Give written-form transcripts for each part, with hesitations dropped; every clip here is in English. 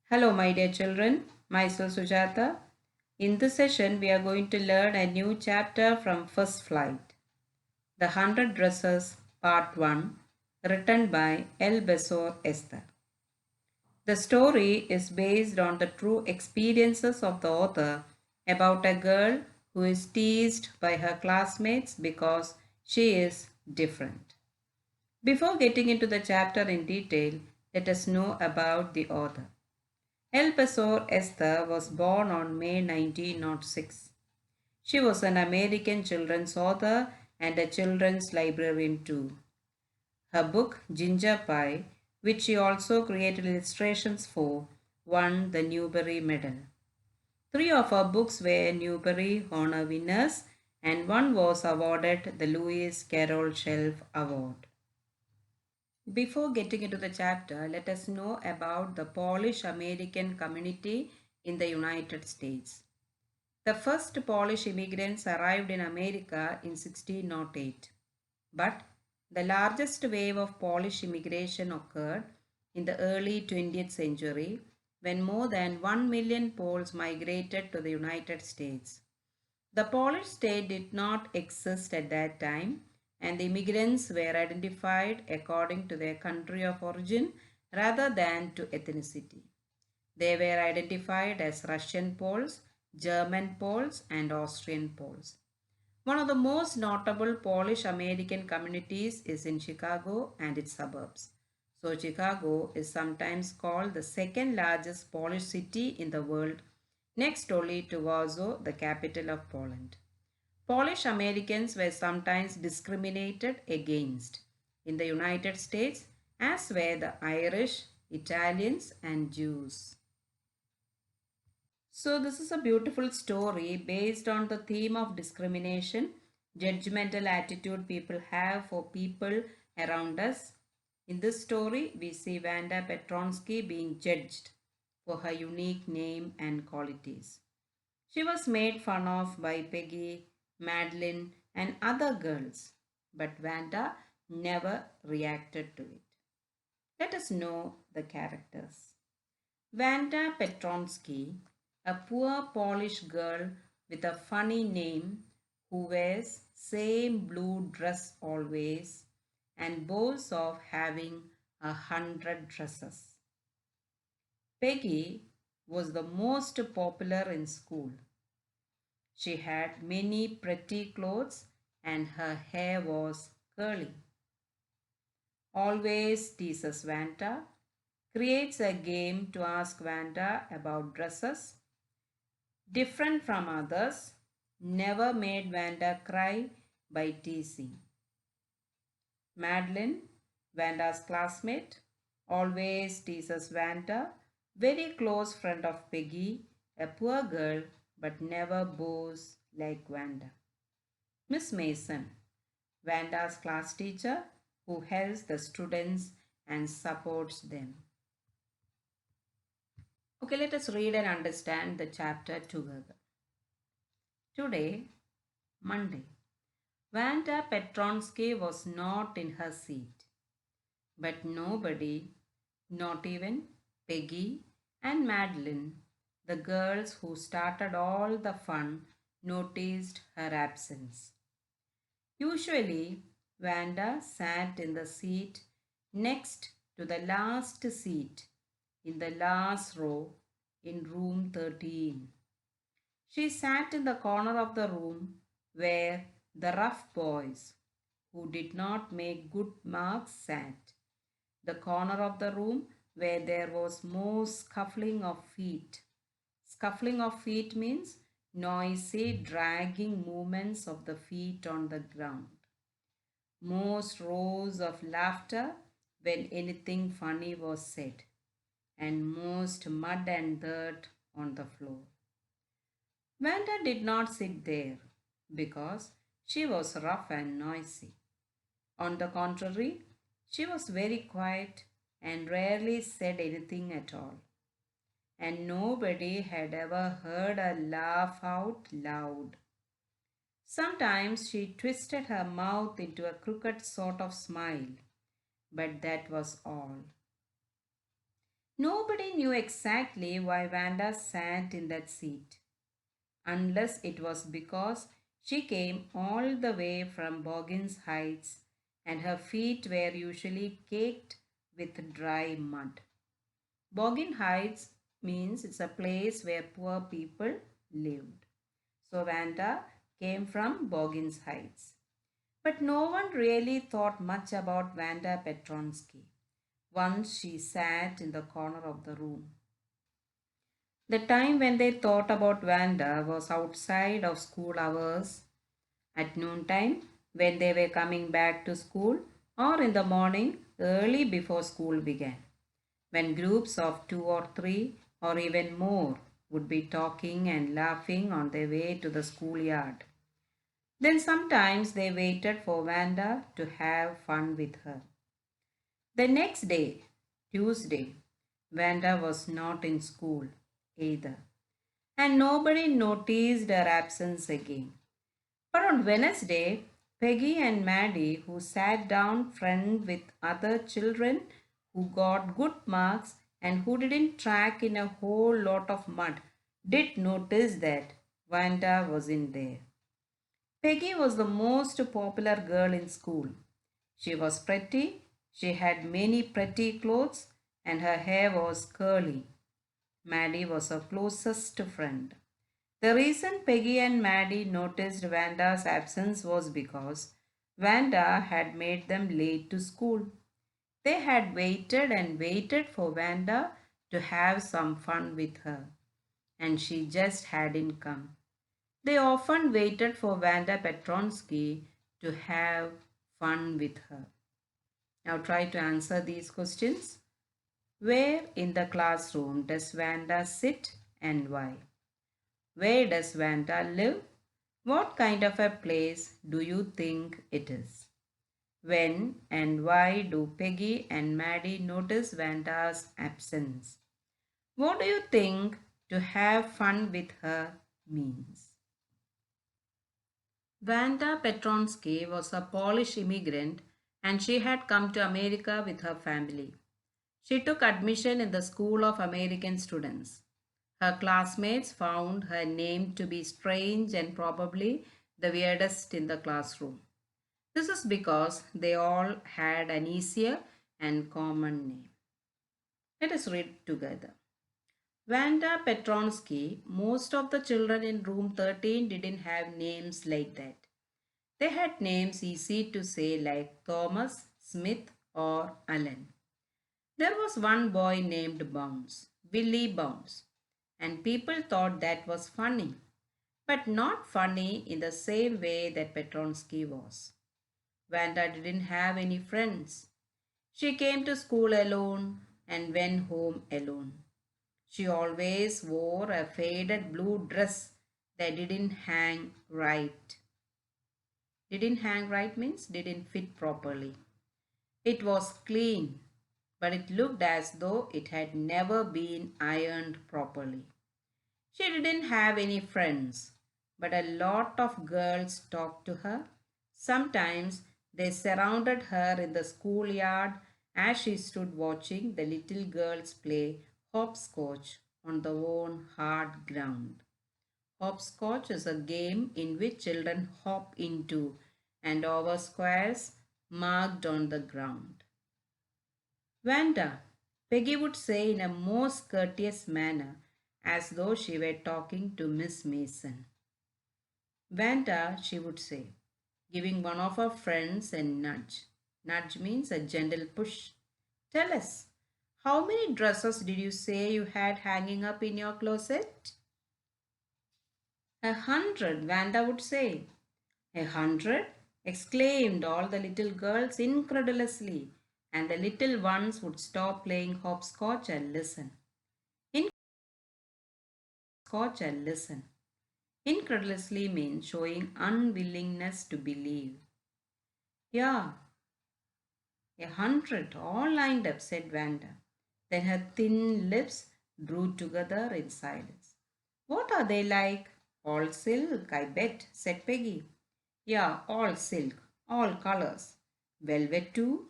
Hello, my dear children. Myself Sujata. In this session, we are going to learn a new chapter from First Flight, The Hundred Dresses, Part 1, written by El Besor Esther. The story is based on the true experiences of the author about a girl who is teased by her classmates because she is different. Before getting into the chapter in detail, let us know about the author. El Paso Esther was born on May 1906. She was an American children's author and a children's librarian too. Her book, Ginger Pie, which she also created illustrations for, won the Newbery Medal. Three of her books were Newbery Honor winners, and one was awarded the Lewis Carroll Shelf Award. Before getting into the chapter, let us know about the Polish American community in the United States. The first Polish immigrants arrived in America in 1608, but the largest wave of Polish immigration occurred in the early 20th century when more than 1 million Poles migrated to the United States. The Polish state did not exist at that time, and the immigrants were identified according to their country of origin rather than to ethnicity. They were identified as Russian Poles, German Poles, and Austrian Poles. One of the most notable Polish American communities is in Chicago and its suburbs. So, Chicago is sometimes called the second largest Polish city in the world, next only to Warsaw, the capital of Poland. Polish Americans were sometimes discriminated against in the United States, as were the Irish, Italians, and Jews. So, this is a beautiful story based on the theme of discrimination, judgmental attitude people have for people around us. In this story, we see Vanda Petronsky being judged for her unique name and qualities. She was made fun of by Peggy, Madeline, and other girls, but Vanda never reacted to it. Let us know the characters. Vanda Petronsky, a poor Polish girl with a funny name who wears same blue dress always and boasts of having 100 dresses. Peggy was the most popular in school. She had many pretty clothes and her hair was curly. Always teases Vanta, creates a game to ask Vanta about dresses, different from others, never made Vanda cry by teasing. Madeline, Vanda's classmate, always teases Vanda, very close friend of Peggy, a poor girl but never bows like Vanda. Miss Mason, Vanda's class teacher who helps the students and supports them. Okay, let us read and understand the chapter together. Today, Monday, Vanda Petronsky was not in her seat, but nobody, not even Peggy and Madeline, the girls who started all the fun, noticed her absence. Usually, Vanda sat in the seat next to the last seat in the last row in room 13. She sat in the corner of the room where the rough boys who did not make good marks sat, the corner of the room where there was more scuffling of feet. Scuffling of feet means noisy dragging movements of the feet on the ground. Most roars of laughter when anything funny was said, and most mud and dirt on the floor. Vanda did not sit there because she was rough and noisy. On the contrary, she was very quiet and rarely said anything at all. And nobody had ever heard her laugh out loud. Sometimes she twisted her mouth into a crooked sort of smile, but that was all. Nobody knew exactly why Vanda sat in that seat, unless it was because she came all the way from Boggins Heights and her feet were usually caked with dry mud. Boggin Heights means it's a place where poor people lived. So Vanda came from Boggins Heights. But no one really thought much about Vanda Petronsky once she sat in the corner of the room. The time when they thought about Vanda was outside of school hours, at noontime when they were coming back to school, or in the morning early before school began, when groups of two or three or even more would be talking and laughing on their way to the schoolyard. Then sometimes they waited for Vanda to have fun with her. The next day, Tuesday, Vanda was not in school either, and nobody noticed her absence again. But on Wednesday, Peggy and Maddie, who sat down friend with other children who got good marks and who didn't track in a whole lot of mud, did notice that Vanda was in there. Peggy was the most popular girl in school. She was pretty, she had many pretty clothes, and her hair was curly. Maddie was her closest friend. The reason Peggy and Maddie noticed Vanda's absence was because Vanda had made them late to school. They had waited and waited for Vanda to have some fun with her, and she just hadn't come. They often waited for Vanda Petronsky to have fun with her. Now try to answer these questions. Where in the classroom does Vanda sit and why? Where does Vanda live? What kind of a place do you think it is? When and why do Peggy and Maddie notice Vanda's absence? What do you think to have fun with her means? Vanda Petronsky was a Polish immigrant and she had come to America with her family. She took admission in the School of American Students. Her classmates found her name to be strange and probably the weirdest in the classroom. This is because they all had an easier and common name. Let us read together. Vanda Petronsky, most of the children in room 13 didn't have names like that. They had names easy to say like Thomas, Smith, or Allen. There was one boy named Bounce, Willie Bounce, and people thought that was funny, but not funny in the same way that Petronsky was. Vanda didn't have any friends. She came to school alone and went home alone. She always wore a faded blue dress that didn't hang right. Didn't hang right means didn't fit properly. It was clean, but it looked as though it had never been ironed properly. She didn't have any friends, but a lot of girls talked to her. Sometimes they surrounded her in the schoolyard as she stood watching the little girls play hopscotch on the worn hard ground. Hopscotch is a game in which children hop into and over squares marked on the ground. Vanda, Peggy would say in a most courteous manner, as though she were talking to Miss Mason. Vanda, she would say, giving one of her friends a nudge. Nudge means a gentle push. Tell us, how many dresses did you say you had hanging up in your closet? 100, Vanda would say. 100? Exclaimed all the little girls incredulously, and the little ones would stop playing hopscotch and listen. Hopscotch and listen. Incredulously means showing unwillingness to believe. Yeah, 100, all lined up, said Vanda. Then her thin lips drew together in silence. What are they like? All silk, I bet, said Peggy. Yeah, all silk, all colors. Velvet too?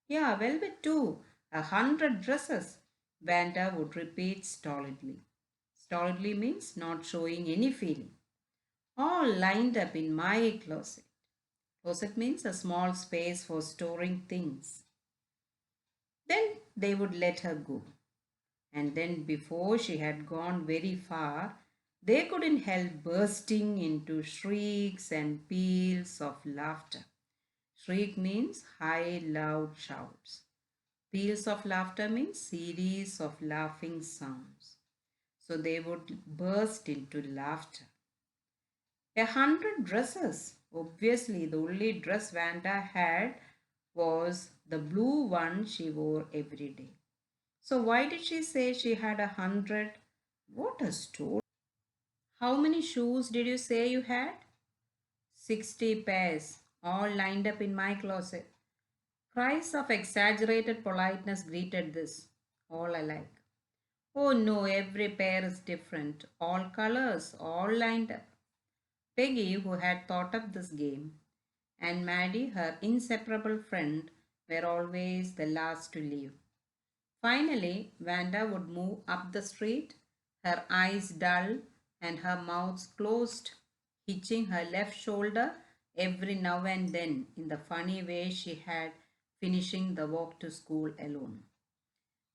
Yeah, velvet too. 100 dresses. Vanda would repeat stolidly. Stolidly means not showing any feeling. All lined up in my closet. Closet means a small space for storing things. Then they would let her go. And then, before she had gone very far, they couldn't help bursting into shrieks and peals of laughter. Shriek means high, loud shouts. Peals of laughter means series of laughing sounds. So they would burst into laughter. 100 dresses. Obviously, the only dress Vanda had was the blue one she wore every day. So why did she say she had 100? What a story. How many shoes did you say you had? 60 pairs, all lined up in my closet. Cries of exaggerated politeness greeted this, all alike. Oh no, every pair is different, all colors, all lined up. Peggy, who had thought up this game, and Maddie, her inseparable friend, were always the last to leave. Finally, Vanda would move up the street, her eyes dull and her mouth closed, hitching her left shoulder every now and then in the funny way she had finishing the walk to school alone.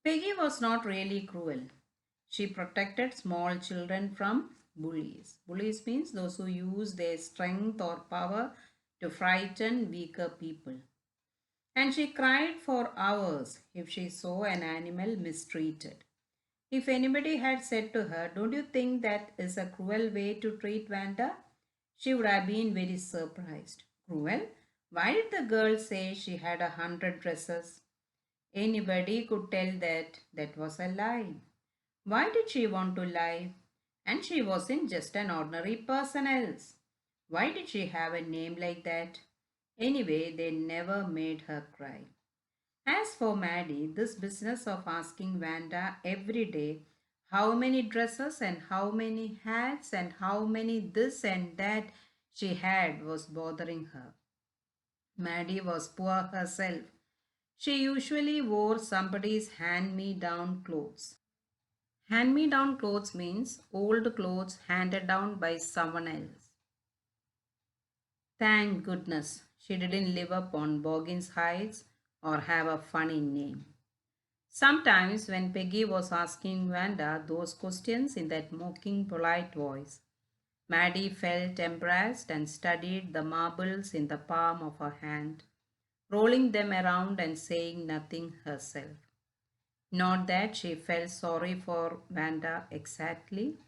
Peggy was not really cruel. She protected small children from bullies. Bullies means those who use their strength or power to frighten weaker people. And she cried for hours if she saw an animal mistreated. If anybody had said to her, "Don't you think that is a cruel way to treat Vanda?" she would have been very surprised. Cruel? Why did the girl say she had 100 dresses? Anybody could tell that that was a lie. Why did she want to lie? And she wasn't just an ordinary person else. Why did she have a name like that? Anyway, they never made her cry. As for Maddie, this business of asking Vanda every day how many dresses and how many hats and how many this and that she had was bothering her. Maddie was poor herself. She usually wore somebody's hand me down clothes. Hand me down clothes means old clothes handed down by someone else. Thank goodness she didn't live up on Boggins Heights or have a funny name. Sometimes, when Peggy was asking Vanda those questions in that mocking, polite voice, Maddie felt embarrassed and studied the marbles in the palm of her hand, rolling them around and saying nothing herself. Not that she felt sorry for Vanda exactly.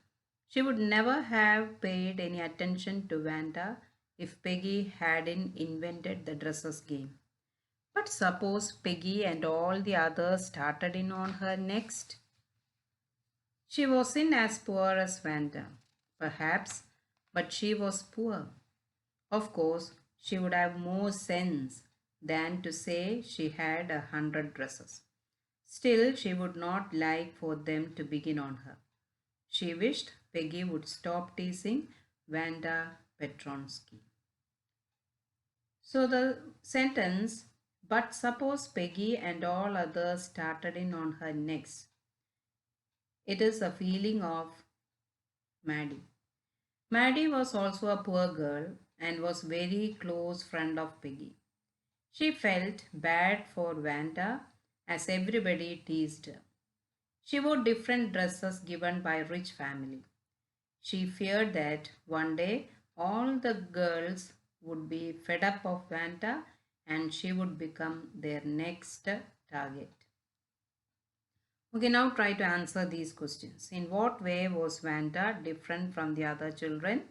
She would never have paid any attention to Vanda if Peggy hadn't invented the dresses game. But suppose Peggy and all the others started in on her next. She wasn't as poor as Vanda, perhaps, but she was poor. Of course, she would have more sense than to say she had 100 dresses. Still, she would not like for them to begin on her. She wished Peggy would stop teasing Vanda Petronsky. So the sentence, but suppose Peggy and all others started in on her next. It is a feeling of Maddie. Maddie was also a poor girl and was very close friend of Peggy. She felt bad for Vanda as everybody teased her. She wore different dresses given by rich family. She feared that one day all the girls would be fed up of Vanda and she would become their next target. Okay, now try to answer these questions. In what way was Vanda different from the other children?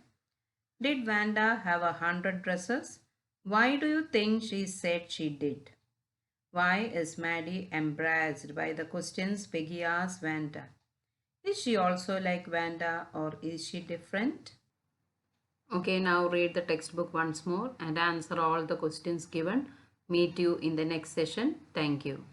Did Vanda have 100 dresses? Why do you think she said she did? Why is Maddie embarrassed by the questions Peggy asked Vanda? Is she also like Vanda or is she different? Okay, now read the textbook once more and answer all the questions given. Meet you in the next session. Thank you.